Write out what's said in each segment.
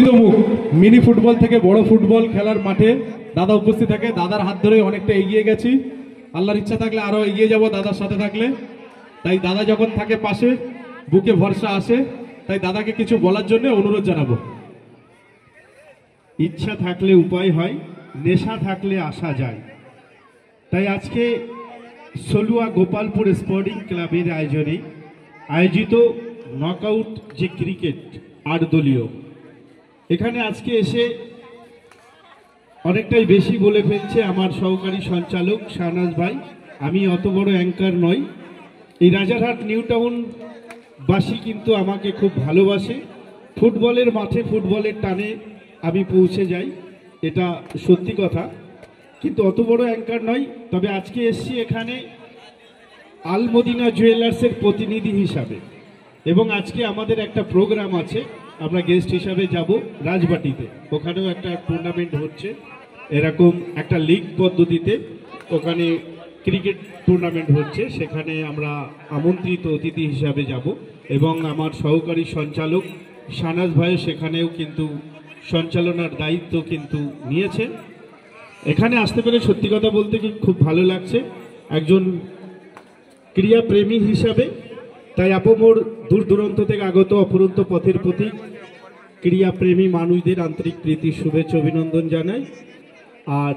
পরিচিত মুখ। Mini football থেকে বড় ফুটবল খেলার মাঠে দাদা উপস্থিত থাকে। দাদার হাত ধরে অনেকটা এগিয়ে গেছি, আল্লাহর ইচ্ছা থাকলে আরো এগিয়ে যাব দাদার সাথে থাকলে। তাই দাদা যখন থাকে পাশে বুকে ভরসা আসে, তাই দাদাকে কিছু বলার জন্য অনুরোধ জানাবো। ইচ্ছা থাকলে উপায় হয়, নেশা থাকলে আসা যায়। তাই আজকে সলুয়া গোপালপুর স্পোর্টিং ক্লাবের আয়োজনে আয়োজিত নকআউট যে ক্রিকেট 8 দলীয়, এখানে আজকে এসে অনেকটাই বেশি বলে ফেলছে আমার সহকারী সঞ্চালক শাহনাজ ভাই। আমি অত বড় অ্যাঙ্কার নই। এই রাজারহাট নিউ টাউন বাসী কিন্তু আমাকে খুব ভালোবাসে। ফুটবলের মাঠে ফুটবলের টানে আমি পৌঁছে যাই, এটা সত্যি কথা, কিন্তু অত বড় অ্যাঙ্কার নয়। তবে আজকে এসছি এখানে আল মদিনা জুয়েলার্সের প্রতিনিধি হিসাবে, এবং আজকে আমাদের একটা প্রোগ্রাম আছে, আমরা গেস্ট হিসাবে যাব রাজবাটিতে। ওখানেও একটা টুর্নামেন্ট হচ্ছে, এরকম একটা লিগ পদ্ধতিতে ওখানে ক্রিকেট টুর্নামেন্ট হচ্ছে, সেখানে আমরা আমন্ত্রিত অতিথি হিসাবে যাব। এবং আমার সহকারী সঞ্চালক শাহনাজ ভাই সেখানেও কিন্তু সঞ্চালনার দায়িত্ব কিন্তু নিয়েছে। এখানে আসতে পেরে সত্যি কথা বলতে কি খুব ভালো লাগছে একজন ক্রীড়াপ্রেমী হিসাবে। তাই আপমোর দূর দূরান্ত থেকে আগত অফুরন্ত পথের প্রতি ক্রীড়াপ্রেমী মানুষদের আন্তরিক প্রীতি শুভেচ্ছা অভিনন্দন জানাই। আর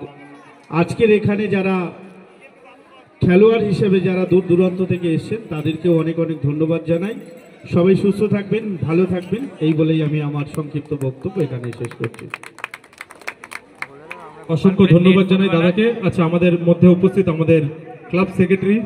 আজকের এখানে যারা খেলোয়াড় হিসেবে যারা দূর দূরান্ত থেকে এসেছেন তাদেরকেও অনেক অনেক ধন্যবাদ জানাই। সবাই সুস্থ থাকবেন, ভালো থাকবেন, এই বলেই আমি আমার সংক্ষিপ্ত বক্তব্য এখানে শেষ করছি। অসংখ্য ধন্যবাদ জানাই দাদাকে। আচ্ছা, আমাদের মধ্যে উপস্থিত আমাদের ক্লাব সেক্রেটারি